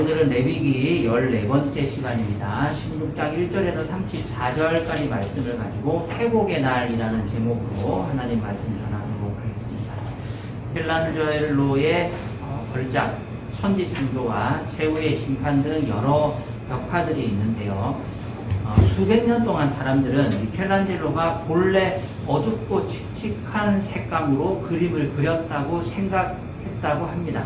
오늘은 레위기 14번째 시간입니다. 16장 1절에서 34절까지 말씀을 가지고 회복의 날이라는 제목으로 하나님 말씀 전하도록 하겠습니다. 헬란젤로의 걸작, 천지 창조와 최후의 심판 등 여러 벽화들이 있는데요. 수백 년 동안 사람들은 미켈란젤로가 본래 어둡고 칙칙한 색감으로 그림을 그렸다고 생각했다고 합니다.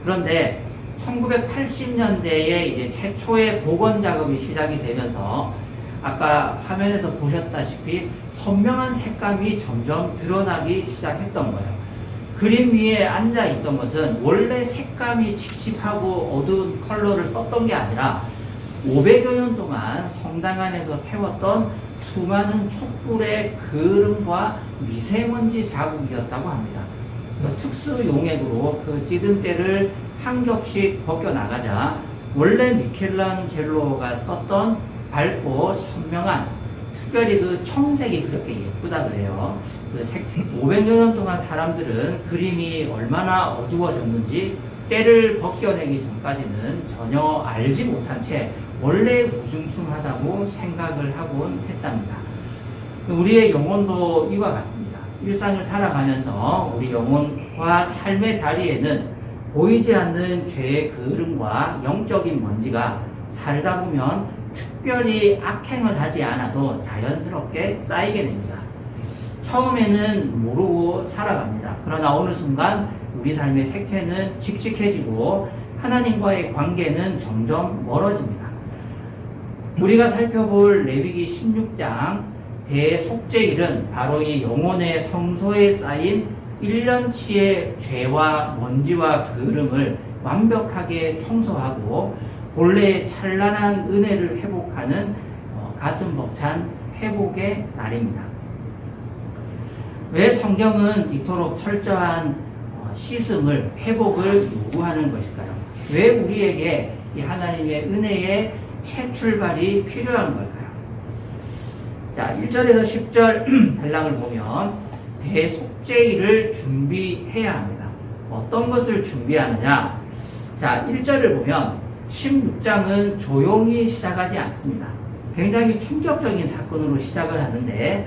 그런데 1980년대에 이제 최초의 복원 작업이 시작이 되면서 아까 화면에서 보셨다시피 선명한 색감이 점점 드러나기 시작했던 거예요. 그림 위에 앉아 있던 것은 원래 색감이 칙칙하고 어두운 컬러를 썼던 게 아니라 500여 년 동안 성당 안에서 태웠던 수많은 촛불의 그름과 미세먼지 자국이었다고 합니다. 특수 용액으로 그 찌든 때를 한 겹씩 벗겨나가자 원래 미켈란젤로가 썼던 밝고 선명한, 특별히 그 청색이 그렇게 예쁘다 그래요. 그 색채. 500여 년 동안 사람들은 그림이 얼마나 어두워졌는지 때를 벗겨내기 전까지는 전혀 알지 못한 채 원래 우중충하다고 생각을 하곤 했답니다. 우리의 영혼도 이와 같습니다. 일상을 살아가면서 우리 영혼과 삶의 자리에는 보이지 않는 죄의 그름과 영적인 먼지가 살다 보면 특별히 악행을 하지 않아도 자연스럽게 쌓이게 됩니다. 처음에는 모르고 살아갑니다. 그러나 어느 순간 우리 삶의 색채는 칙칙해지고 하나님과의 관계는 점점 멀어집니다. 우리가 살펴볼 레위기 16장 대속죄일은 바로 이 영혼의 성소에 쌓인 1년치의 죄와 먼지와 그름을 완벽하게 청소하고 본래의 찬란한 은혜를 회복하는 가슴 벅찬 회복의 날입니다. 왜 성경은 이토록 철저한 씻음을, 회복을 요구하는 것일까요? 왜 우리에게 이 하나님의 은혜의 새 출발이 필요한 걸까요? 자, 1절에서 10절 달랑을 보면 대속죄일을 준비해야 합니다. 어떤 것을 준비하느냐? 자, 1절을 보면 16장은 조용히 시작하지 않습니다. 굉장히 충격적인 사건으로 시작을 하는데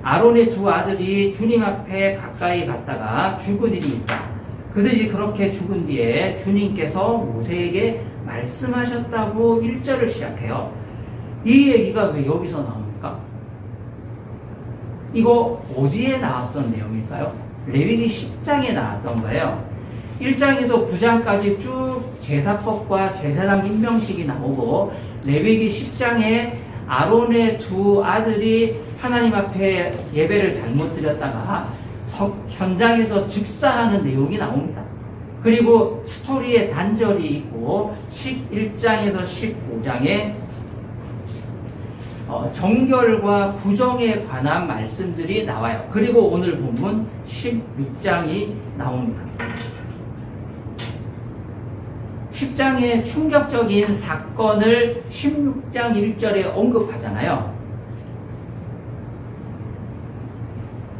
아론의 두 아들이 주님 앞에 가까이 갔다가 죽은 일이 있다. 그들이 그렇게 죽은 뒤에 주님께서 모세에게 말씀하셨다고 1절을 시작해요. 이 얘기가 왜 여기서 나옵니까? 이거 어디에 나왔던 내용일까요? 레위기 10장에 나왔던 거예요. 1장에서 9장까지 쭉 제사법과 제사장 임명식이 나오고 레위기 10장에 아론의 두 아들이 하나님 앞에 예배를 잘못 드렸다가 현장에서 즉사하는 내용이 나옵니다. 그리고 스토리의 단절이 있고 11장에서 15장에 정결과 부정에 관한 말씀들이 나와요. 그리고 오늘 본문 16장이 나옵니다. 10장의 충격적인 사건을 16장 1절에 언급하잖아요.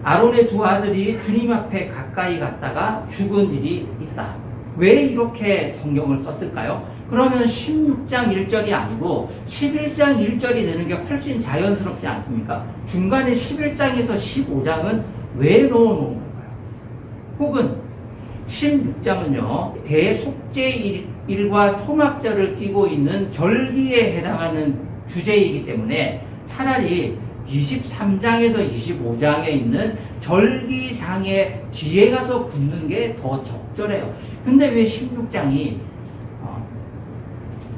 아론의 두 아들이 주님 앞에 가까이 갔다가 죽은 일이 있다. 왜 이렇게 성경을 썼을까요? 그러면 16장 1절이 아니고 11장 1절이 되는 게 훨씬 자연스럽지 않습니까? 중간에 11장에서 15장은 왜 넣어놓은 걸까요? 혹은 16장은요, 대속죄일과 초막절을 끼고 있는 절기에 해당하는 주제이기 때문에 차라리 23장에서 25장에 있는 절기장의 뒤에 가서 붙는 게 더 적절해요. 근데 왜 16장이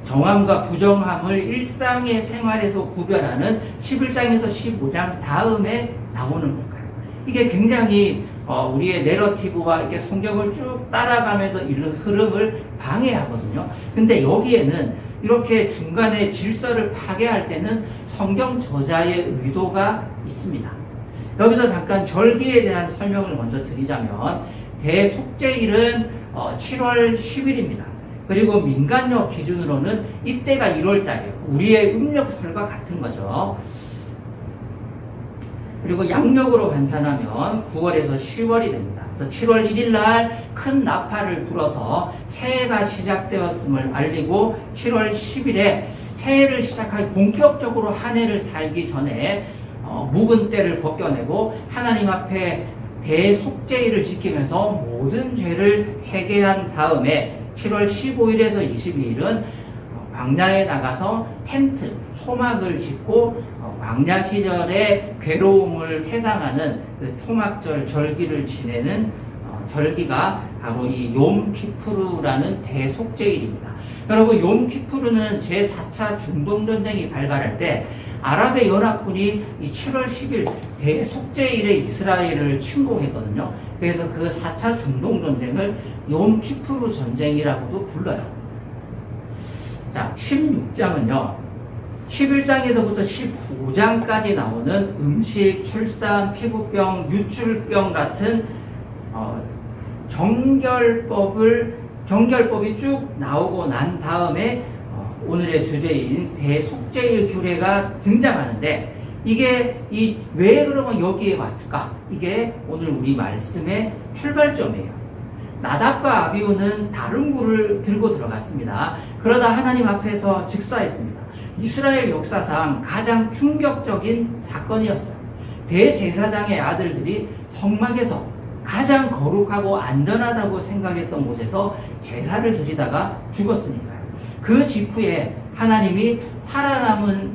정함과 부정함을 일상의 생활에서 구별하는 11장에서 15장 다음에 나오는 걸까요? 이게 굉장히 우리의 내러티브와 이렇게 성경을 쭉 따라가면서 이런 흐름을 방해하거든요. 근데 여기에는 이렇게 중간에 질서를 파괴할 때는 성경 저자의 의도가 있습니다. 여기서 잠깐 절기에 대한 설명을 먼저 드리자면 대속죄일은 7월 10일입니다. 그리고 민간력 기준으로는 이때가 1월달이에요. 우리의 음력설과 같은 거죠. 그리고 양력으로 환산하면 9월에서 10월이 됩니다. 그래서 7월 1일 날 큰 나팔을 불어서 새해가 시작되었음을 알리고 7월 10일에 새해를 시작하기 본격적으로 한 해를 살기 전에 묵은 때를 벗겨내고 하나님 앞에 대속죄일을 지키면서 모든 죄를 회개한 다음에 7월 15일에서 22일은 광야에 나가서 텐트, 초막을 짓고 광야 시절의 괴로움을 회상하는 그 초막절 절기를 지내는 절기가 바로 이 욤키푸르라는 대속죄일입니다. 여러분, 욤키푸르는 제4차 중동전쟁이 발발할 때 아랍의 연합군이 이 7월 10일 대속죄일에 이스라엘을 침공했거든요. 그래서 그 4차 중동전쟁을 욤키푸르 전쟁이라고도 불러요. 자, 16장은요. 11장에서부터 15장까지 나오는 음식, 출산, 피부병, 유출병 같은 정결법이 쭉 나오고 난 다음에 오늘의 주제인 대속죄일 규례가 등장하는데 이게 왜 그러면 여기에 왔을까? 이게 오늘 우리 말씀의 출발점이에요. 나답과 아비후는 다른 굴을 들고 들어갔습니다. 그러다 하나님 앞에서 즉사했습니다. 이스라엘 역사상 가장 충격적인 사건이었어요. 대제사장의 아들들이 성막에서 가장 거룩하고 안전하다고 생각했던 곳에서 제사를 드리다가 죽었으니까요. 그 직후에 하나님이 살아남은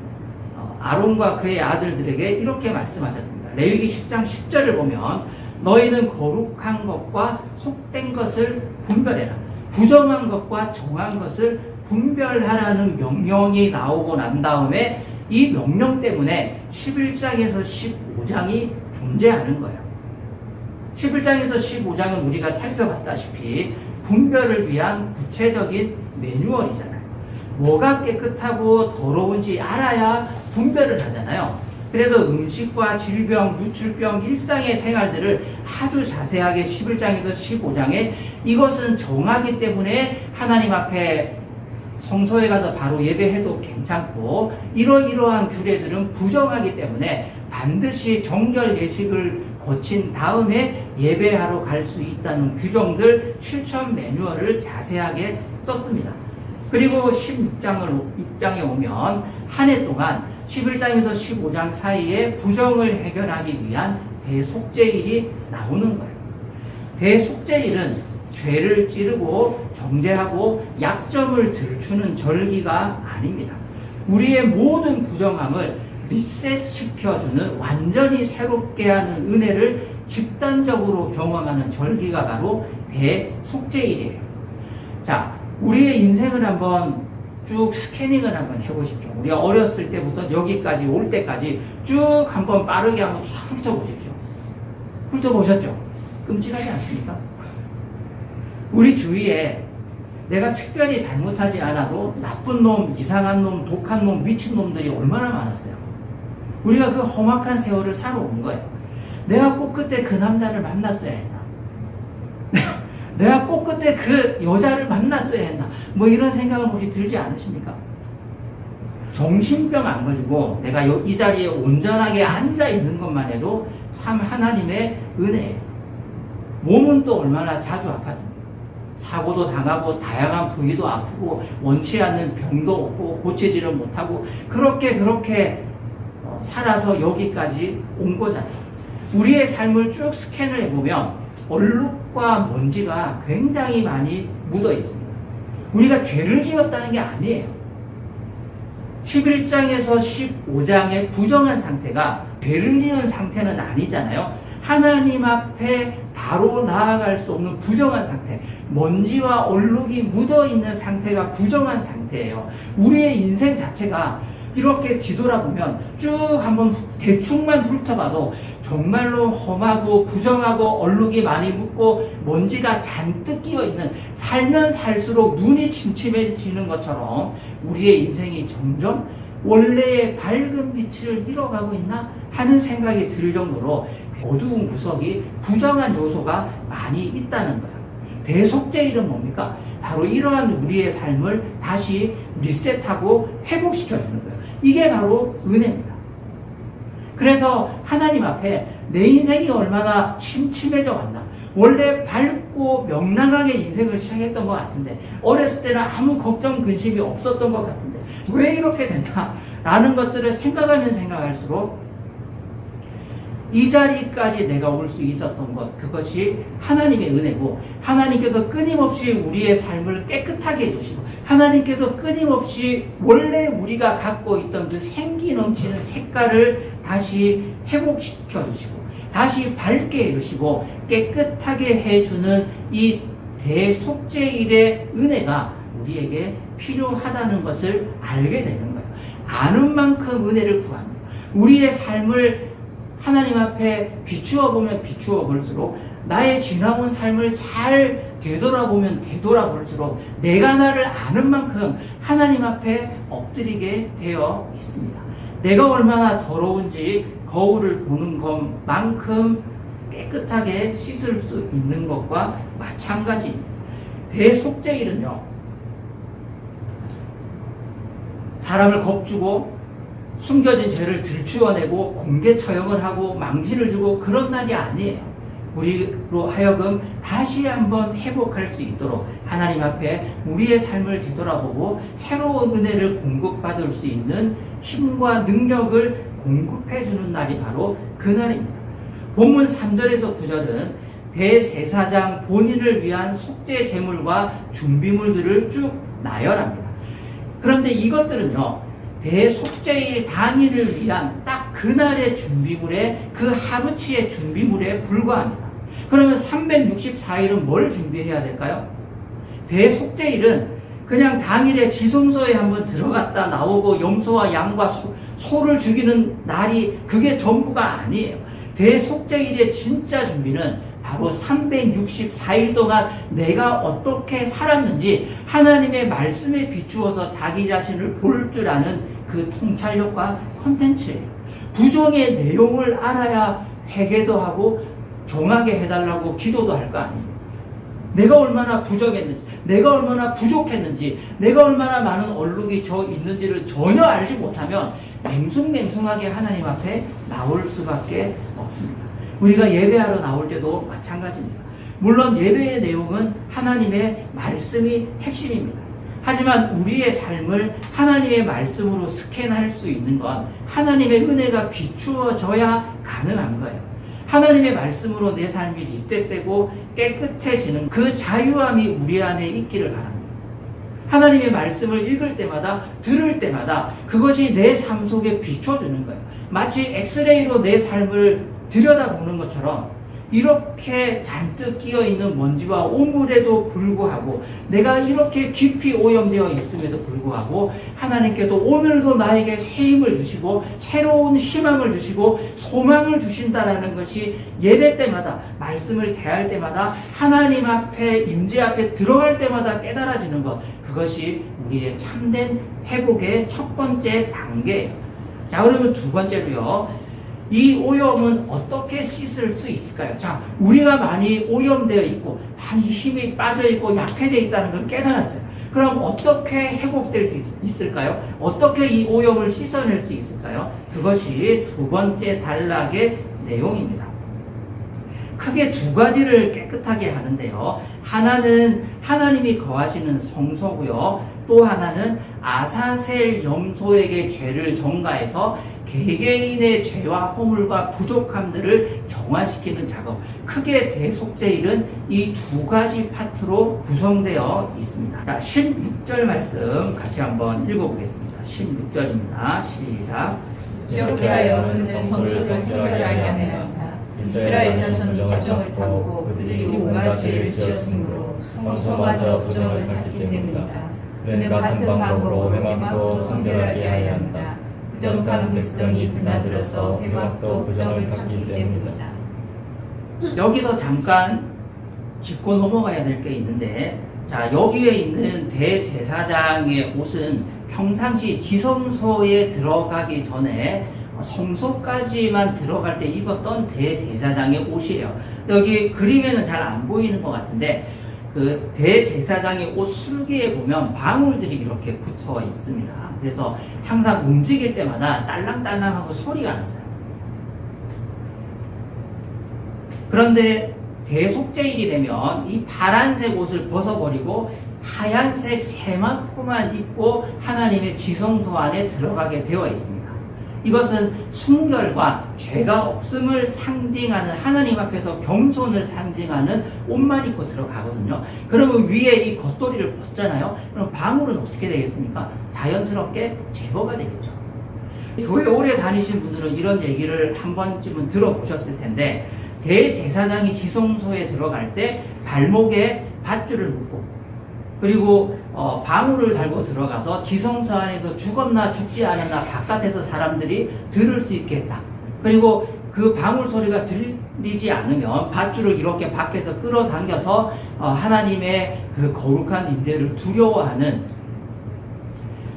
아론과 그의 아들들에게 이렇게 말씀하셨습니다. 레위기 10장 10절을 보면 너희는 거룩한 것과 속된 것을 분별해라. 부정한 것과 정한 것을 분별하라는 명령이 나오고 난 다음에 이 명령 때문에 11장에서 15장이 존재하는 거예요. 11장에서 15장은 우리가 살펴봤다시피 분별을 위한 구체적인 매뉴얼이잖아요. 뭐가 깨끗하고 더러운지 알아야 분별을 하잖아요. 그래서 음식과 질병, 유출병, 일상의 생활들을 아주 자세하게 11장에서 15장에 이것은 정하기 때문에 하나님 앞에 성소에 가서 바로 예배해도 괜찮고 이러이러한 규례들은 부정하기 때문에 반드시 정결 예식을 거친 다음에 예배하러 갈 수 있다는 규정들, 실천 매뉴얼을 자세하게 썼습니다. 그리고 6장에 오면 한 해 동안 11장에서 15장 사이에 부정을 해결하기 위한 대속죄일이 나오는 거예요. 대속죄일은 죄를 찌르고 정죄하고 약점을 들추는 절기가 아닙니다. 우리의 모든 부정함을 리셋시켜주는 완전히 새롭게 하는 은혜를 집단적으로 경험하는 절기가 바로 대속죄일이에요. 자, 우리의 인생을 한번 쭉 스캐닝을 한번 해보십시오. 우리가 어렸을 때부터 여기까지 올 때까지 쭉 한번 빠르게 한번 쫙 훑어보십시오. 훑어보셨죠? 끔찍하지 않습니까? 우리 주위에 내가 특별히 잘못하지 않아도 나쁜 놈, 이상한 놈, 독한 놈, 미친 놈들이 얼마나 많았어요. 우리가 그 험악한 세월을 살아온 거예요. 내가 꼭 그때 그 남자를 만났어야 했나? 내가 꼭 그때 그 여자를 만났어야 했나? 뭐 이런 생각은 혹시 들지 않으십니까? 정신병 안 걸리고 내가 이 자리에 온전하게 앉아 있는 것만 해도 참 하나님의 은혜예요. 몸은 또 얼마나 자주 아팠습니까? 사고도 당하고 다양한 부위도 아프고 원치 않는 병도 없고 고치지를 못하고 그렇게 살아서 여기까지 온 거잖아요. 우리의 삶을 쭉 스캔을 해보면 얼룩과 먼지가 굉장히 많이 묻어 있습니다. 우리가 죄를 지었다는 게 아니에요. 11장에서 15장의 부정한 상태가 죄를 지은 상태는 아니잖아요. 하나님 앞에 바로 나아갈 수 없는 부정한 상태, 먼지와 얼룩이 묻어있는 상태가 부정한 상태예요. 우리의 인생 자체가 이렇게 뒤돌아보면 쭉 한번 대충만 훑어봐도 정말로 험하고 부정하고 얼룩이 많이 묻고 먼지가 잔뜩 끼어있는, 살면 살수록 눈이 침침해지는 것처럼 우리의 인생이 점점 원래의 밝은 빛을 잃어가고 있나 하는 생각이 들 정도로 어두운 구석이 부정한 요소가 많이 있다는 거예요. 대속죄일은 뭡니까? 바로 이러한 우리의 삶을 다시 리셋하고 회복시켜주는 거예요. 이게 바로 은혜입니다. 그래서 하나님 앞에 내 인생이 얼마나 침침해져 왔나, 원래 밝고 명랑하게 인생을 시작했던 것 같은데, 어렸을 때는 아무 걱정 근심이 없었던 것 같은데 왜 이렇게 된다라는 것들을 생각하면 생각할수록 이 자리까지 내가 올 수 있었던 것, 그것이 하나님의 은혜고, 하나님께서 끊임없이 우리의 삶을 깨끗하게 해주시고, 하나님께서 끊임없이 원래 우리가 갖고 있던 그 생기 넘치는 색깔을 다시 회복시켜 주시고, 다시 밝게 해주시고 깨끗하게 해주는 이 대속죄일의 은혜가 우리에게 필요하다는 것을 알게 되는 거예요. 아는 만큼 은혜를 구합니다. 우리의 삶을 하나님 앞에 비추어 보면 비추어 볼수록, 나의 지나온 삶을 잘 되돌아보면 되돌아볼수록 내가 나를 아는 만큼 하나님 앞에 엎드리게 되어 있습니다. 내가 얼마나 더러운지 거울을 보는 것만큼 깨끗하게 씻을 수 있는 것과 마찬가지입니다. 대속죄일은요, 사람을 겁주고 숨겨진 죄를 들추어내고 공개 처형을 하고 망신을 주고 그런 날이 아니에요. 우리로 하여금 다시 한번 회복할 수 있도록 하나님 앞에 우리의 삶을 되돌아보고 새로운 은혜를 공급받을 수 있는 힘과 능력을 공급해주는 날이 바로 그날입니다. 본문 3절에서 9절은 대제사장 본인을 위한 속죄 제물과 준비물들을 쭉 나열합니다. 그런데 이것들은요, 대속죄일 당일을 위한 딱 그날의 준비물에, 그 하루치의 준비물에 불과합니다. 그러면 364일은 뭘 준비해야 될까요? 대속죄일은 그냥 당일에 지성소에 한번 들어갔다 나오고 염소와 양과 소를 죽이는 날이 그게 전부가 아니에요. 대속죄일의 진짜 준비는 바로 364일 동안 내가 어떻게 살았는지 하나님의 말씀에 비추어서 자기 자신을 볼 줄 아는 그 통찰력과 콘텐츠예요. 부정의 내용을 알아야 회개도 하고 정하게 해달라고 기도도 할 거 아니에요. 내가 얼마나 부정했는지, 내가 얼마나 부족했는지, 내가 얼마나 많은 얼룩이 저 있는지를 전혀 알지 못하면 맹숭맹숭하게 하나님 앞에 나올 수밖에 없습니다. 우리가 예배하러 나올 때도 마찬가지입니다. 물론 예배의 내용은 하나님의 말씀이 핵심입니다. 하지만 우리의 삶을 하나님의 말씀으로 스캔할 수 있는 건 하나님의 은혜가 비추어져야 가능한 거예요. 하나님의 말씀으로 내 삶이 리셋되고 깨끗해지는 그 자유함이 우리 안에 있기를 바랍니다. 하나님의 말씀을 읽을 때마다, 들을 때마다 그것이 내 삶 속에 비춰주는 거예요. 마치 엑스레이로 내 삶을 들여다보는 것처럼 이렇게 잔뜩 끼어있는 먼지와 오물에도 불구하고, 내가 이렇게 깊이 오염되어 있음에도 불구하고 하나님께서 오늘도 나에게 새 힘을 주시고 새로운 희망을 주시고 소망을 주신다라는 것이 예배 때마다, 말씀을 대할 때마다, 하나님 앞에, 임재 앞에 들어갈 때마다 깨달아지는 것, 그것이 우리의 참된 회복의 첫 번째 단계예요. 자, 그러면 두 번째로요, 이 오염은 어떻게 씻을 수 있을까요? 자, 우리가 많이 오염되어 있고 많이 힘이 빠져 있고 약해져 있다는 걸 깨달았어요. 그럼 어떻게 회복될 수 있을까요? 어떻게 이 오염을 씻어낼 수 있을까요? 그것이 두 번째 단락의 내용입니다. 크게 두 가지를 깨끗하게 하는데요, 하나는 하나님이 거하시는 성소고요, 또 하나는 아사셀 염소에게 죄를 전가해서 개개인의 죄와 허물과 부족함들을 정화시키는 작업, 크게 대속죄일은 이 두 가지 파트로 구성되어 있습니다. 자, 16절 말씀 같이 한번 읽어보겠습니다. 16절입니다. 시작. 이렇게 하여 그는 성소를 성결하게 하여야 한다. 이스라엘 자손이 부정을 타고 그들이 온갖 죄를 지었으므로 성소마저 부정을 탔기 때문이다. 그는 같은 방법으로 회막도 성결하게 하여야 한다. 부정한 백성이 드나들어서 회막도 부정을 탔기 때문이다. 여기서 잠깐 짚고 넘어가야 될 게 있는데, 자, 여기에 있는 대제사장의 옷은 평상시 지성소에 들어가기 전에 성소까지만 들어갈 때 입었던 대제사장의 옷이에요. 여기 그림에는 잘 안 보이는 것 같은데, 그 대제사장의 옷 술기에 보면 방울들이 이렇게 붙어 있습니다. 그래서 항상 움직일 때마다 딸랑딸랑하고 소리가 났어요. 그런데 대속죄일이 되면 이 파란색 옷을 벗어버리고 하얀색 세마포만 입고 하나님의 지성소 안에 들어가게 되어 있습니다. 이것은 순결과 죄가 없음을 상징하는, 하나님 앞에서 겸손을 상징하는 옷만 입고 들어가거든요. 그러면 위에 이 겉도리를 벗잖아요. 그럼 방울은 어떻게 되겠습니까? 자연스럽게 제거가 되겠죠. 교회 오래 다니신 분들은 이런 얘기를 한 번쯤은 들어보셨을 텐데, 대제사장이 지성소에 들어갈 때 발목에 밧줄을 묶고, 그리고 방울을 달고 들어가서 지성소 안에서 죽었나 죽지 않았나 바깥에서 사람들이 들을 수 있게 했다. 그리고 그 방울 소리가 들리지 않으면 밧줄을 이렇게 밖에서 끌어당겨서 하나님의 그 거룩한 인대를 두려워하는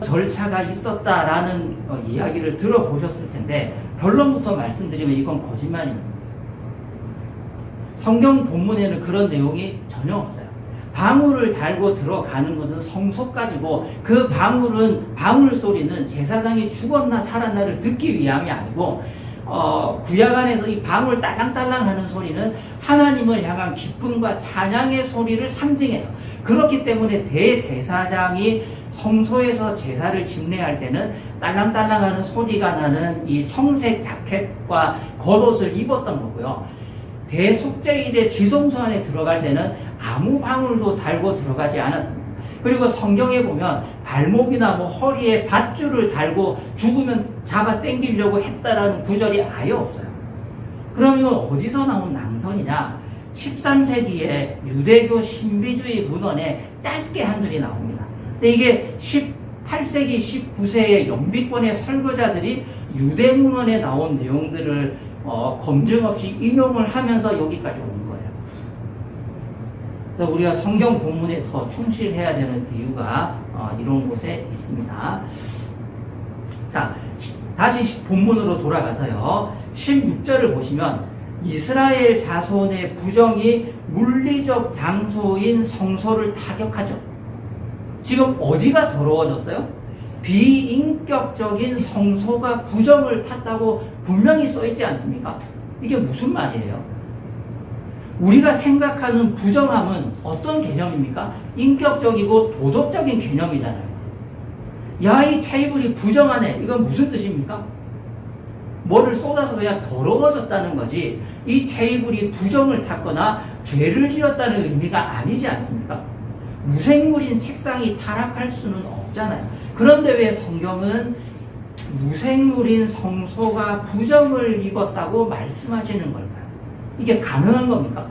절차가 있었다라는 이야기를 들어보셨을 텐데, 결론부터 말씀드리면 이건 거짓말입니다. 성경 본문에는 그런 내용이 전혀 없어요. 방울을 달고 들어가는 것은 성소까지고, 그 방울 소리는 제사장이 죽었나 살았나를 듣기 위함이 아니고, 구약 안에서 이 방울 딸랑딸랑 하는 소리는 하나님을 향한 기쁨과 찬양의 소리를 상징해요. 그렇기 때문에 대제사장이 성소에서 제사를 집례할 때는 딸랑딸랑 하는 소리가 나는 이 청색 자켓과 겉옷을 입었던 거고요. 대속죄일에 지성소 안에 들어갈 때는 아무 방울도 달고 들어가지 않았습니다. 그리고 성경에 보면 발목이나 허리에 밧줄을 달고 죽으면 잡아 당기려고 했다라는 구절이 아예 없어요. 그럼 이건 어디서 나온 낭선이냐? 13세기에 유대교 신비주의 문헌에 짧게 한 줄이 나옵니다. 근데 이게 18세기, 19세의 영비권의 설교자들이 유대 문헌에 나온 내용들을 검증 없이 인용을 하면서 여기까지 온 거예요. 그래서 우리가 성경 본문에 더 충실해야 되는 이유가 이런 곳에 있습니다. 자, 다시 본문으로 돌아가서요. 16절을 보시면 이스라엘 자손의 부정이 물리적 장소인 성소를 타격하죠. 지금 어디가 더러워졌어요? 비인격적인 성소가 부정을 탔다고 분명히 써있지 않습니까? 이게 무슨 말이에요? 우리가 생각하는 부정함은 어떤 개념입니까? 인격적이고 도덕적인 개념이잖아요. 야, 이 테이블이 부정하네. 이건 무슨 뜻입니까? 뭐를 쏟아서 그냥 더러워졌다는 거지, 이 테이블이 부정을 탔거나 죄를 지었다는 의미가 아니지 않습니까? 무생물인 책상이 타락할 수는 없잖아요. 그런데 왜 성경은 무생물인 성소가 부정을 입었다고 말씀하시는 걸까요? 이게 가능한 겁니까?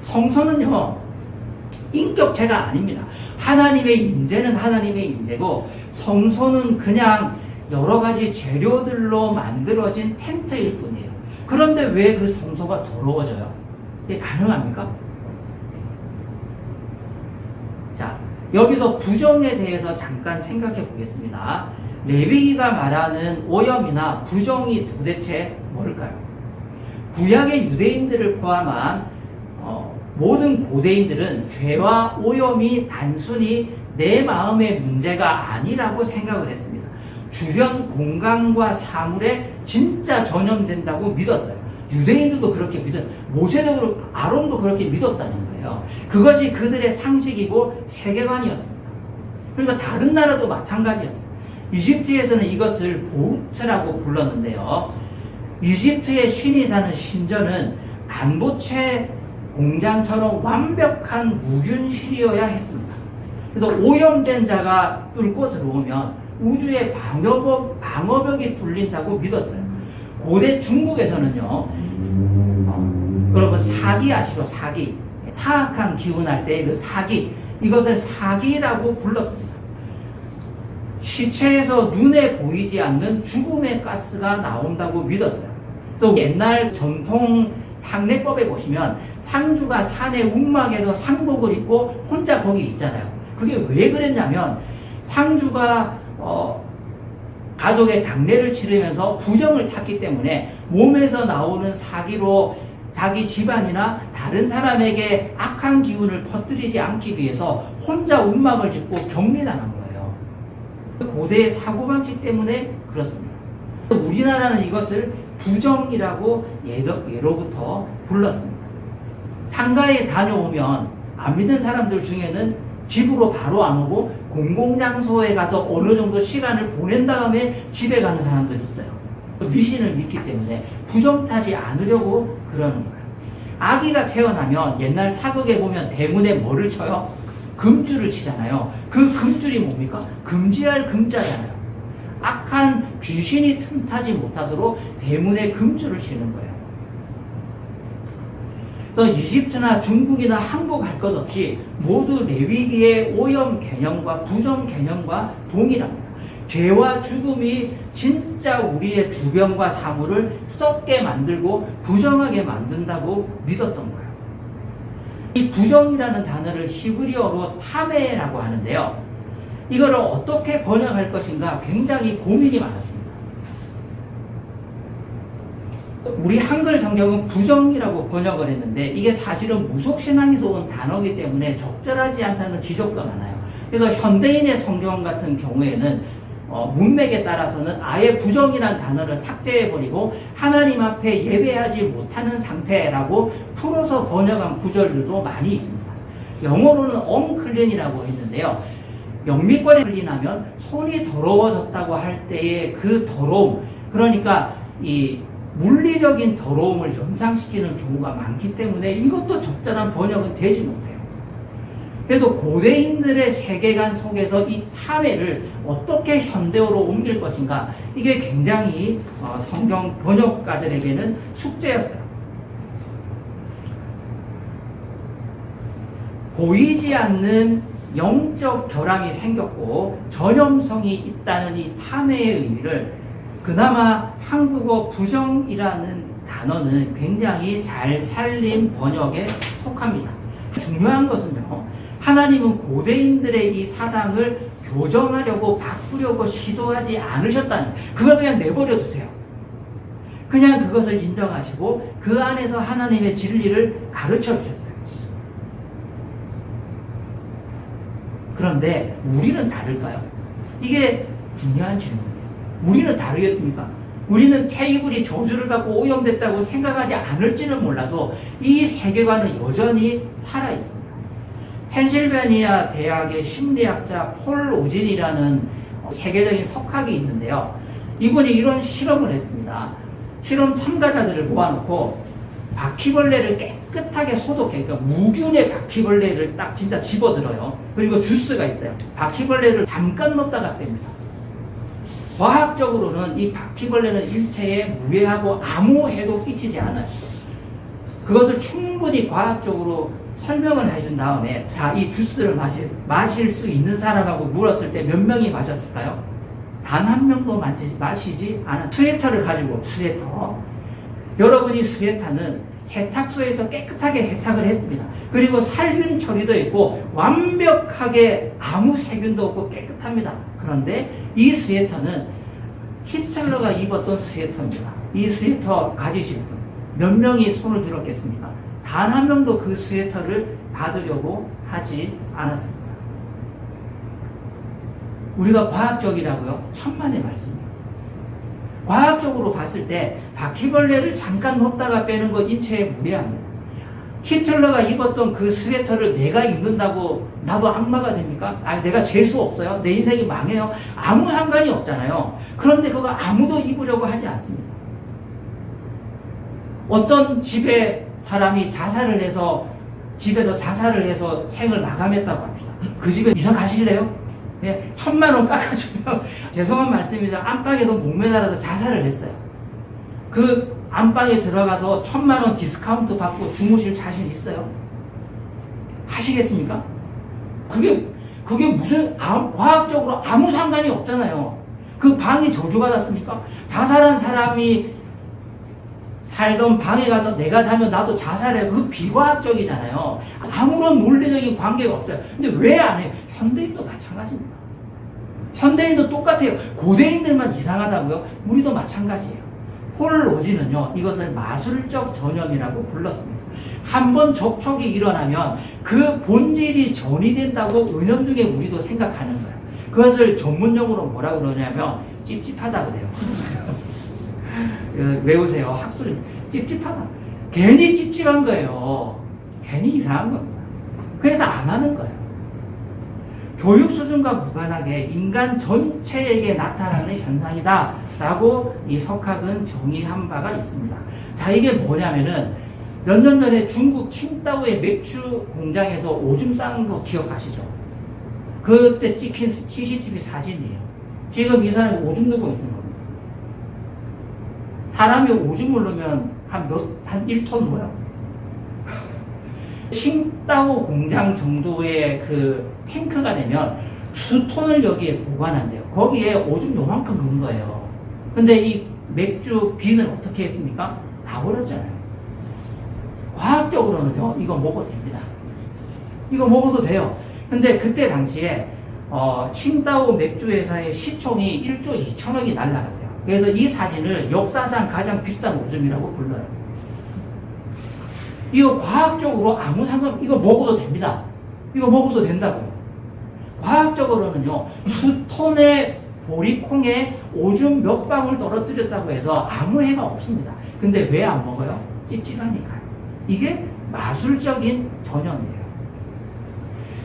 성소는요, 인격체가 아닙니다. 하나님의 임재는 하나님의 임재고, 성소는 그냥 여러 가지 재료들로 만들어진 텐트일 뿐이에요. 그런데 왜 그 성소가 더러워져요? 이게 가능합니까? 자, 여기서 부정에 대해서 잠깐 생각해 보겠습니다. 레위기가 말하는 오염이나 부정이 도대체 뭘까요? 구약의 유대인들을 포함한 모든 고대인들은 죄와 오염이 단순히 내 마음의 문제가 아니라고 생각을 했습니다. 주변 공간과 사물에 진짜 전염된다고 믿었어요. 유대인들도 그렇게 믿었어요. 모세도 그렇고 아론도 그렇게 믿었다는 거예요. 그것이 그들의 상식이고 세계관이었습니다. 그러니까 다른 나라도 마찬가지였어요. 이집트에서는 이것을 보우트라고 불렀는데요. 이집트의 신이 사는 신전은 반도체 공장처럼 완벽한 무균실이어야 했습니다. 그래서 오염된 자가 뚫고 들어오면 우주의 방어벽이 뚫린다고 믿었어요. 고대 중국에서는요, 여러분 사기 아시죠? 사기. 사악한 기운 할 때 그 사기, 이것을 사기라고 불렀습니다. 시체에서 눈에 보이지 않는 죽음의 가스가 나온다고 믿었어요. 그래서 옛날 전통 상례법에 보시면 상주가 산의 움막에서 상복을 입고 혼자 거기 있잖아요. 그게 왜 그랬냐면 상주가 가족의 장례를 치르면서 부정을 탔기 때문에 몸에서 나오는 사기로 자기 집안이나 다른 사람에게 악한 기운을 퍼뜨리지 않기 위해서 혼자 움막을 짓고 격리당한 거예요. 고대의 사고방식 때문에 그렇습니다. 우리나라는 이것을 부정이라고 예로부터 불렀습니다. 상가에 다녀오면 안 믿는 사람들 중에는 집으로 바로 안 오고 공공장소에 가서 어느 정도 시간을 보낸 다음에 집에 가는 사람들이 있어요. 미신을 믿기 때문에 부정타지 않으려고 그러는 거예요. 아기가 태어나면 옛날 사극에 보면 대문에 뭐를 쳐요? 금줄을 치잖아요. 그 금줄이 뭡니까? 금지할 금자잖아요. 악한 귀신이 틈타지 못하도록 대문에 금줄을 치는 거예요. 그래서 이집트나 중국이나 한국 할 것 없이 모두 레위기의 오염 개념과 부정 개념과 동일합니다. 죄와 죽음이 진짜 우리의 주변과 사물을 썩게 만들고 부정하게 만든다고 믿었던 거예요. 이 부정이라는 단어를 히브리어로 타메라고 하는데요. 이거를 어떻게 번역할 것인가 굉장히 고민이 많았습니다. 우리 한글 성경은 부정이라고 번역을 했는데 이게 사실은 무속신앙에서 온 단어이기 때문에 적절하지 않다는 지적도 많아요. 그래서 현대인의 성경 같은 경우에는 문맥에 따라서는 아예 부정이라는 단어를 삭제해버리고 하나님 앞에 예배하지 못하는 상태라고 풀어서 번역한 구절들도 많이 있습니다. 영어로는 unclean이라고 했는데요. 영미권에 흘리나면 손이 더러워졌다고 할 때의 그 더러움, 그러니까 이 물리적인 더러움을 연상시키는 경우가 많기 때문에 이것도 적절한 번역은 되지 못해요. 그래서 고대인들의 세계관 속에서 이 탐해를 어떻게 현대어로 옮길 것인가, 이게 굉장히 성경 번역가들에게는 숙제였어요. 보이지 않는 영적 결함이 생겼고 전염성이 있다는 이 탐해의 의미를 그나마 한국어 부정이라는 단어는 굉장히 잘 살린 번역에 속합니다. 중요한 것은요, 하나님은 고대인들의 이 사상을 교정하려고 바꾸려고 시도하지 않으셨다는, 그걸 그냥 내버려 두세요. 그냥 그것을 인정하시고 그 안에서 하나님의 진리를 가르쳐 주셨어요. 그런데 우리는 다를까요? 이게 중요한 질문이에요. 우리는 다르겠습니까? 우리는 테이블이 저주를 받고 오염됐다고 생각하지 않을지는 몰라도 이 세계관은 여전히 살아있습니다. 펜실베니아 대학의 심리학자 폴 오진이라는 세계적인 석학이 있는데요. 이분이 이런 실험을 했습니다. 실험 참가자들을 모아놓고 바퀴벌레를 깨끗하게 소독해, 그러니까 무균의 바퀴벌레를 딱 진짜 집어들어요. 그리고 주스가 있어요. 바퀴벌레를 잠깐 넣었다가 뺍니다. 과학적으로는 이 바퀴벌레는 일체에 무해하고 아무 해도 끼치지 않아요. 그것을 충분히 과학적으로 설명을 해준 다음에, 자, 이 주스를 마실 수 있는 사람하고 물었을 때 몇 명이 마셨을까요? 단 한 명도 마시지 않았어요. 스웨터를 가지고, 스웨터. 여러분이 스웨터는 세탁소에서 깨끗하게 세탁을 했습니다. 그리고 살균 처리도 있고 완벽하게 아무 세균도 없고 깨끗합니다. 그런데 이 스웨터는 히틀러가 입었던 스웨터입니다. 이 스웨터 가지실 분 몇 명이 손을 들었겠습니까? 단 한 명도 그 스웨터를 받으려고 하지 않았습니다. 우리가 과학적이라고요? 천만의 말씀이에요. 과학적으로 봤을 때 바퀴벌레를 잠깐 넣었다가 빼는 건 인체에 무해합니다. 히틀러가 입었던 그 스웨터를 내가 입는다고 나도 악마가 됩니까? 내가 재수 없어요? 내 인생이 망해요? 아무 상관이 없잖아요. 그런데 그거 아무도 입으려고 하지 않습니다. 어떤 집에 사람이 자살을 해서 집에서 자살을 해서 생을 마감했다고 합시다. 그 집에 이사 가실래요? 네, 1,000,000원 깎아주면, 죄송한 말씀이죠. 안방에서 목매달아서 자살을 했어요. 그 안방에 들어가서 1,000,000원 디스카운트 받고 주무실 자신 있어요? 하시겠습니까? 그게 무슨, 과학적으로 아무 상관이 없잖아요. 그 방이 저주받았습니까? 자살한 사람이 살던 방에 가서 내가 자면 나도 자살해. 그 비과학적이잖아요. 아무런 논리적인 관계가 없어요. 근데 왜 안 해요? 현대인도 마찬가지입니다. 현대인도 똑같아요. 고대인들만 이상하다고요? 우리도 마찬가지예요. 폴 로지는요, 이것을 마술적 전염이라고 불렀습니다. 한번 접촉이 일어나면 그 본질이 전이된다고 은연중에 우리도 생각하는 거예요. 그것을 전문용어로 뭐라고 그러냐면 찝찝하다고 해요. 외우세요. 학술이 찝찝하다. 괜히 찝찝한 거예요. 괜히 이상한 겁니다. 그래서 안 하는 거예요. 교육 수준과 무관하게 인간 전체에게 나타나는 현상이다 라고 이 석학은 정의한 바가 있습니다. 자, 이게 뭐냐면은 몇 년 전에 중국 칭다오의 맥주 공장에서 오줌 싸는 거 기억하시죠? 그때 찍힌 CCTV 사진이에요. 지금 이 사람이 오줌 누고 있는 겁니다. 사람이 오줌을 누면 한 1톤 뭐야? 칭다오 공장 정도의 그 탱크가 되면 수톤을 여기에 보관한대요. 거기에 오줌 요만큼 넣은 거예요. 근데 이 맥주 비는 어떻게 했습니까? 다 버렸잖아요. 과학적으로는요, 이거 먹어도 됩니다. 이거 먹어도 돼요. 근데 그때 당시에, 칭다오 맥주 회사의 시총이 1조 2천억이 날라갔대요. 그래서 이 사진을 역사상 가장 비싼 오줌이라고 불러요. 이거 과학적으로 아무 상관, 이거 먹어도 됩니다. 이거 먹어도 된다고요. 과학적으로는요, 수톤의 보리콩에 오줌 몇 방울 떨어뜨렸다고 해서 아무 해가 없습니다. 근데 왜 안 먹어요? 찝찝하니까요. 이게 마술적인 전염이에요.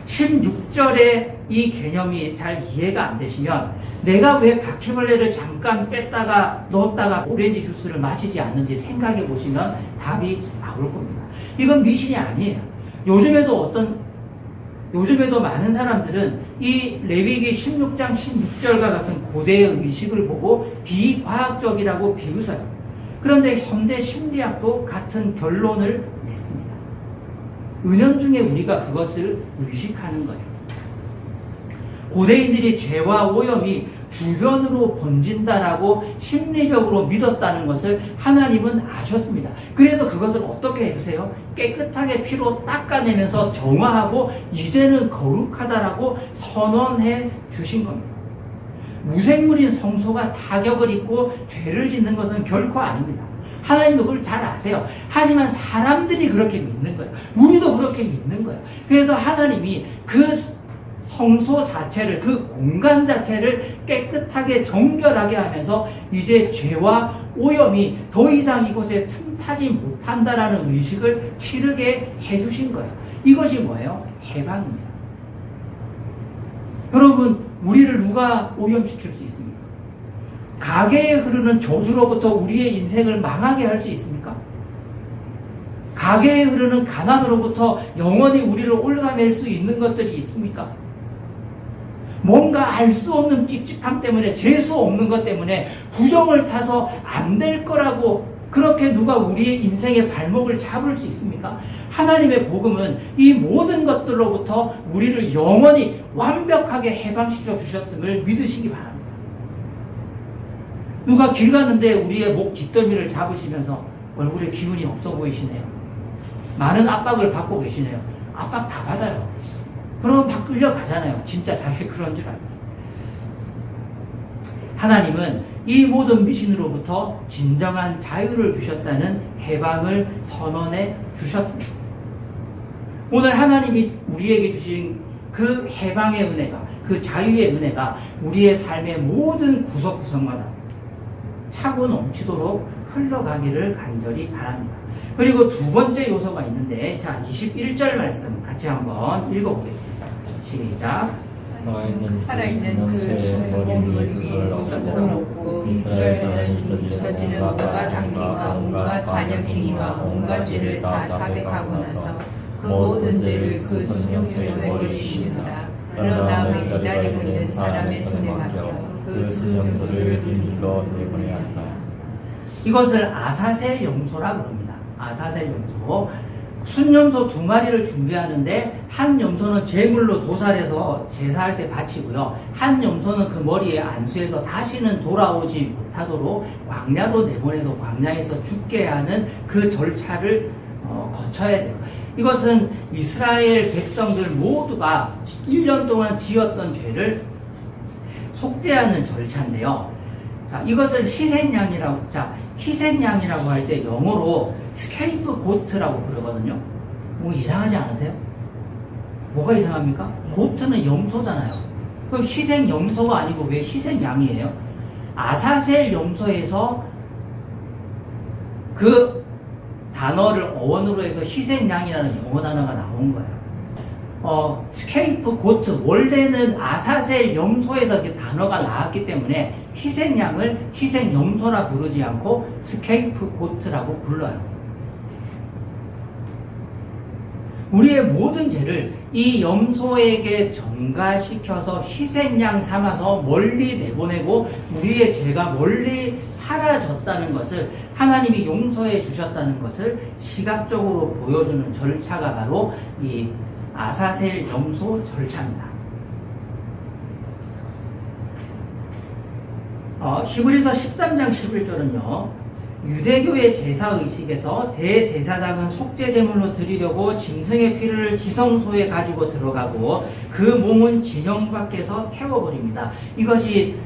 16절에 이 개념이 잘 이해가 안 되시면 내가 왜 바퀴벌레를 잠깐 뺐다가 넣었다가 오렌지 주스를 마시지 않는지 생각해 보시면 답이 나올 겁니다. 이건 미신이 아니에요. 요즘에도 많은 사람들은 이 레위기 16장 16절과 같은 고대의 의식을 보고 비과학적이라고 비웃어요. 그런데 현대 심리학도 같은 결론을 냈습니다. 은연중에 우리가 그것을 의식하는 거예요. 고대인들이 죄와 오염이 주변으로 번진다라고 심리적으로 믿었다는 것을 하나님은 아셨습니다. 그래서 그것을 어떻게 해주세요? 깨끗하게 피로 닦아내면서 정화하고 이제는 거룩하다라고 선언해 주신 겁니다. 무생물인 성소가 타격을 입고 죄를 짓는 것은 결코 아닙니다. 하나님도 그걸 잘 아세요. 하지만 사람들이 그렇게 믿는 거예요. 우리도 그렇게 믿는 거예요. 그래서 하나님이 그 성소 자체를, 그 공간 자체를 깨끗하게 정결하게 하면서 이제 죄와 오염이 더 이상 이곳에 틈타지 못한다라는 의식을 치르게 해주신 거예요. 이것이 뭐예요? 해방입니다. 여러분, 우리를 누가 오염시킬 수 있습니까? 가계에 흐르는 저주로부터 우리의 인생을 망하게 할 수 있습니까? 가계에 흐르는 가난으로부터 영원히 우리를 올가맬 수 있는 것들이 있습니까? 뭔가 알 수 없는 찝찝함 때문에, 재수 없는 것 때문에 부정을 타서 안 될 거라고 그렇게 누가 우리의 인생의 발목을 잡을 수 있습니까? 하나님의 복음은 이 모든 것들로부터 우리를 영원히 완벽하게 해방시켜 주셨음을 믿으시기 바랍니다. 누가 길 가는데 우리의 목 뒷덜미를 잡으시면서 얼굴에 기운이 없어 보이시네요. 많은 압박을 받고 계시네요. 압박 다 받아요. 그러면 막 끌려가잖아요. 진짜 자기 그런 줄 알고. 하나님은 이 모든 미신으로부터 진정한 자유를 주셨다는 해방을 선언해 주셨습니다. 오늘 하나님이 우리에게 주신 그 해방의 은혜가, 그 자유의 은혜가 우리의 삶의 모든 구석구석마다 차고 넘치도록 흘러가기를 간절히 바랍니다. 그리고 두 번째 요소가 있는데, 자, 21절 말씀 같이 한번 읽어보겠습니다. 시작. 살아있는 그 몸을 먹고 이스라엘 자손이 저지른 온갖 악행과 온갖 반역행위와 온갖 죄를 다 사백하고 나서 그 모든 죄를 그 순종소에 지시는다. 그런 다음에 기다리고 있는 사람의 손에 맡겨 그 순종소를 빌리러 내보내야 한다. 이것을 아사셀 염소라 그럽니다. 아사셀 염소. 순염소 2마리를 준비하는데 한 염소는 제물로 도살해서 제사할 때 바치고요. 한 염소는 그 머리에 안수해서 다시는 돌아오지 못하도록 광야로 내보내서 광야에서 죽게 하는 그 절차를 거쳐야 돼요. 이것은 이스라엘 백성들 모두가 1년 동안 지었던 죄를 속죄하는 절차인데요. 자, 이것을 희생양이라고, 희생양이라고 할 때 영어로 스케이프 고트라고 부르거든요. 뭐 이상하지 않으세요? 뭐가 이상합니까? 고트는 염소잖아요. 그럼 희생 염소가 아니고 왜 희생양이에요? 아사셀 염소에서 그 단어를 어원으로 해서 희생양이라는 영어 단어가 나온 거예요. 스케이프 고트, 원래는 아사셀 염소에서 그 단어가 나왔기 때문에 희생양을 희생염소라 부르지 않고 스케이프 고트라고 불러요. 우리의 모든 죄를 이 염소에게 전가시켜서 희생양 삼아서 멀리 내보내고 우리의 죄가 멀리 사라졌다는 것을 하나님이 용서해 주셨다는 것을 시각적으로 보여주는 절차가 바로 이 아사셀 염소 절차입니다. 히브리서 13장 11절은요. 유대교의 제사의식에서 대제사장은 속죄제물로 드리려고 짐승의 피를 지성소에 가지고 들어가고 그 몸은 진영 밖에서 태워버립니다. 이것이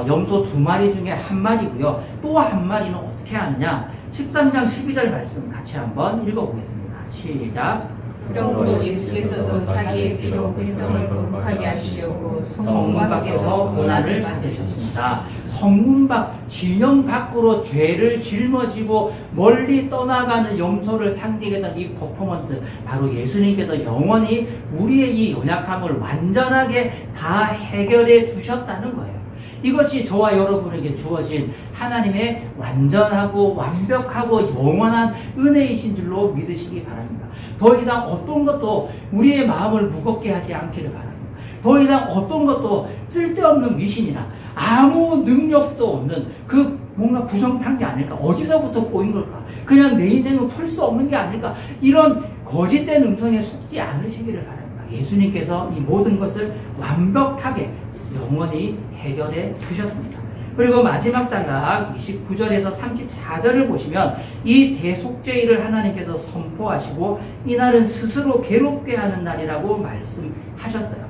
염소 2마리 중에 1마리고요. 또 1마리는 어떻게 하느냐? 13장 12절 말씀 같이 한번 읽어보겠습니다. 시작. 그러므로 예수께서도 자기의 피로 백성을 거룩하게 하시려고 성문 밖에서 고난을 받으셨습니다. 성문 밖, 진영 밖으로 죄를 짊어지고 멀리 떠나가는 염소를 상징했던 이 퍼포먼스, 바로 예수님께서 영원히 우리의 이 연약함을 완전하게 다 해결해 주셨다는 거예요. 이것이 저와 여러분에게 주어진 하나님의 완전하고 완벽하고 영원한 은혜이신 줄로 믿으시기 바랍니다. 더 이상 어떤 것도 우리의 마음을 무겁게 하지 않기를 바랍니다. 더 이상 어떤 것도 쓸데없는 미신이나 아무 능력도 없는 그 뭔가 부정탄 게 아닐까? 어디서부터 꼬인 걸까? 그냥 내 인생은 풀 수 없는 게 아닐까? 이런 거짓된 음성에 속지 않으시기를 바랍니다. 예수님께서 이 모든 것을 완벽하게 영원히 해결해 주셨습니다. 그리고 마지막 단락 29절에서 34절을 보시면 이 대속죄일을 하나님께서 선포하시고 이날은 스스로 괴롭게 하는 날이라고 말씀하셨어요.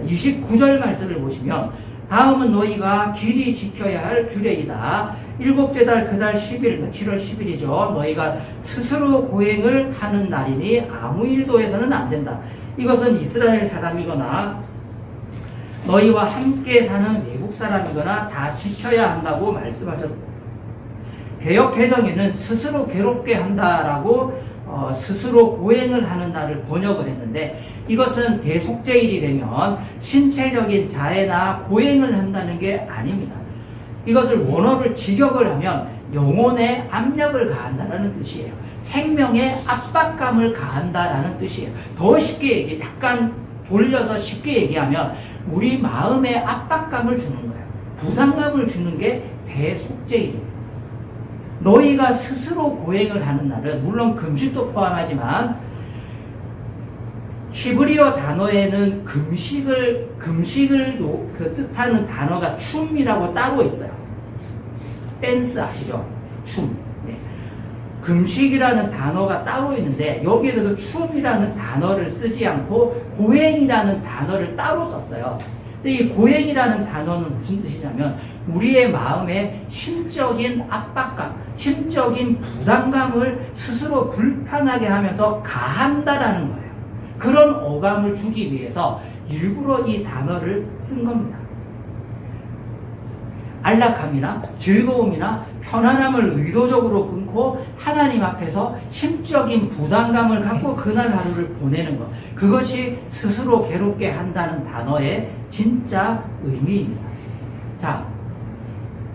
29절 말씀을 보시면 다음은 너희가 길이 지켜야 할 규례이다. 일곱째 달 그 달 10일, 7월 10일이죠. 너희가 스스로 고행을 하는 날이니 아무 일도 해서는 안 된다. 이것은 이스라엘 사람이거나 너희와 함께 사는 외국 사람이거나 다 지켜야 한다고 말씀하셨습니다. 개역 개정에는 스스로 괴롭게 한다라고 스스로 고행을 하는 날을 번역을 했는데 이것은 대속죄일이 되면 신체적인 자해나 고행을 한다는 게 아닙니다. 이것을 원어를 직역을 하면 영혼에 압력을 가한다는 뜻이에요. 생명에 압박감을 가한다라는 뜻이에요. 더 쉽게 약간 돌려서 쉽게 얘기하면 우리 마음에 압박감을 주는 거예요. 부담감을 주는 게 대속죄일입니다. 너희가 스스로 고행을 하는 날은 물론 금식도 포함하지만 히브리어 단어에는 금식을 뜻하는 단어가 춤이라고 따로 있어요. 댄스 아시죠? 춤. 네. 금식이라는 단어가 따로 있는데 여기에서 그 춤이라는 단어를 쓰지 않고 고행이라는 단어를 따로 썼어요. 근데 이 고행이라는 단어는 무슨 뜻이냐면 우리의 마음에 심적인 압박감, 심적인 부담감을 스스로 불편하게 하면서 가한다라는 거예요. 그런 어감을 주기 위해서 일부러 이 단어를 쓴 겁니다. 안락함이나 즐거움이나 편안함을 의도적으로 끊고 하나님 앞에서 심적인 부담감을 갖고 그날 하루를 보내는 것. 그것이 스스로 괴롭게 한다는 단어의 진짜 의미입니다. 자,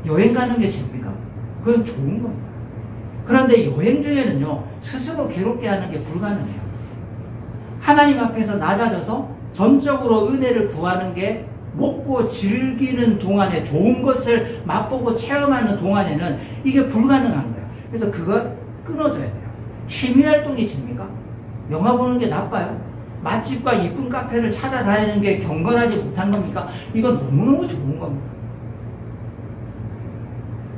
여행 가는 게 죄입니까? 그건 좋은 겁니다. 그런데 여행 중에는요, 스스로 괴롭게 하는 게 불가능해요. 하나님 앞에서 낮아져서 전적으로 은혜를 구하는 게 먹고 즐기는 동안에 좋은 것을 맛보고 체험하는 동안에는 이게 불가능한 거예요. 그래서 그걸 끊어줘야 돼요. 취미활동이 죄입니까? 영화 보는 게 나빠요? 맛집과 이쁜 카페를 찾아다니는 게 경건하지 못한 겁니까? 이건 너무너무 좋은 겁니다.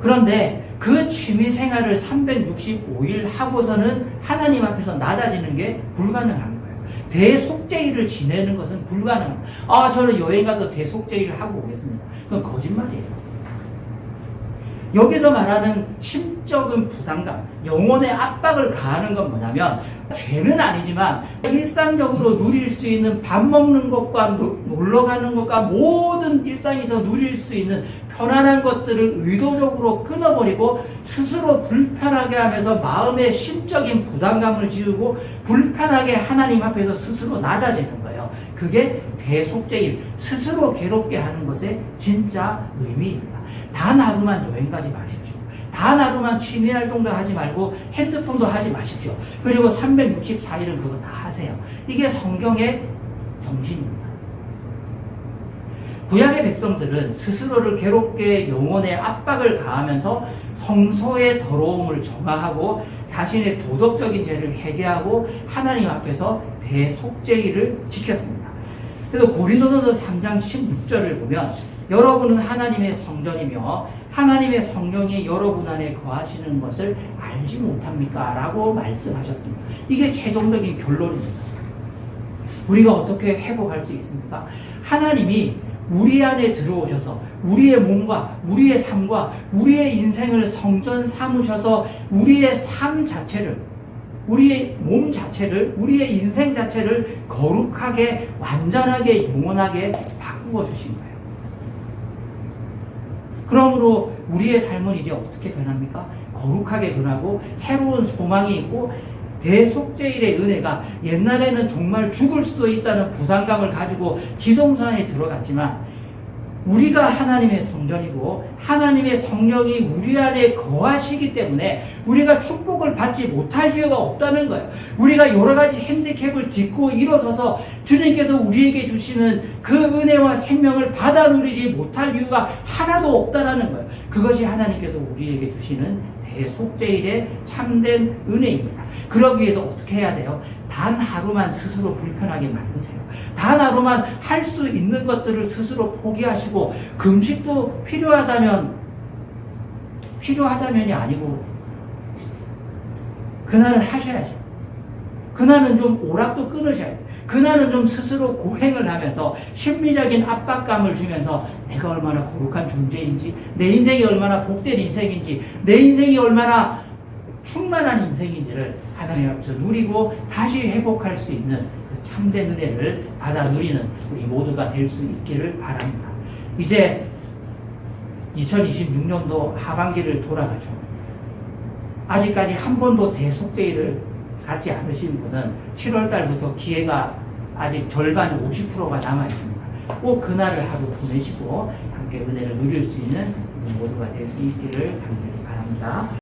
그런데 그 취미 생활을 365일 하고서는 하나님 앞에서 낮아지는 게 불가능한 거예요. 대속죄일을 지내는 것은 불가능합니다. 저는 여행 가서 대속죄일을 하고 오겠습니다. 그건 거짓말이에요. 여기서 말하는 심적인 부담감, 영혼의 압박을 가하는 건 뭐냐면 죄는 아니지만 일상적으로 누릴 수 있는 밥 먹는 것과 놀러 가는 것과 모든 일상에서 누릴 수 있는 편안한 것들을 의도적으로 끊어버리고 스스로 불편하게 하면서 마음의 심적인 부담감을 지우고 불편하게 하나님 앞에서 스스로 낮아지는 거예요. 그게 대속죄일, 스스로 괴롭게 하는 것의 진짜 의미입니다. 단 하루만 여행 가지 마십시오. 단 하루만 취미활동도 하지 말고 핸드폰도 하지 마십시오. 그리고 364일은 그거 다 하세요. 이게 성경의 정신입니다. 구약의 백성들은 스스로를 괴롭게 영혼의 압박을 가하면서 성소의 더러움을 정화하고 자신의 도덕적인 죄를 회개하고 하나님 앞에서 대속죄일을 지켰습니다. 그래서 고린도전서 3장 16절을 보면 여러분은 하나님의 성전이며 하나님의 성령이 여러분 안에 거하시는 것을 알지 못합니까? 라고 말씀하셨습니다. 이게 최종적인 결론입니다. 우리가 어떻게 회복할 수 있습니까? 하나님이 우리 안에 들어오셔서 우리의 몸과 우리의 삶과 우리의 인생을 성전 삼으셔서 우리의 삶 자체를, 우리의 몸 자체를, 우리의 인생 자체를 거룩하게, 완전하게, 영원하게 바꾸어 주신 거예요. 그러므로 우리의 삶은 이제 어떻게 변합니까? 거룩하게 변하고 새로운 소망이 있고 대속죄일의 은혜가 옛날에는 정말 죽을 수도 있다는 부담감을 가지고 지성소 안에 들어갔지만 우리가 하나님의 성전이고 하나님의 성령이 우리 안에 거하시기 때문에 우리가 축복을 받지 못할 이유가 없다는 거예요. 우리가 여러 가지 핸디캡을 딛고 일어서서 주님께서 우리에게 주시는 그 은혜와 생명을 받아 누리지 못할 이유가 하나도 없다는 거예요. 그것이 하나님께서 우리에게 주시는 대속죄일의 참된 은혜입니다. 그러기 위해서 어떻게 해야 돼요? 단 하루만 스스로 불편하게 만드세요. 단 하루만 할 수 있는 것들을 스스로 포기하시고 금식도 필요하다면이 아니고 그날은 하셔야죠. 그날은 좀 오락도 끊으셔야 돼요. 그날은 좀 스스로 고행을 하면서 심리적인 압박감을 주면서 내가 얼마나 거룩한 존재인지, 내 인생이 얼마나 복된 인생인지, 내 인생이 얼마나 충만한 인생인지를 하나님 앞에서 누리고 다시 회복할 수 있는 그 참된 은혜를 받아 누리는 우리 모두가 될 수 있기를 바랍니다. 이제 2026년도 하반기를 돌아가죠. 아직까지 한 번도 대속죄일을 갖지 않으신 분은 7월 달부터 기회가 아직 절반 50%가 남아있습니다. 꼭 그날을 하루 보내시고 함께 은혜를 누릴 수 있는 모두가 될 수 있기를 간절히 바랍니다.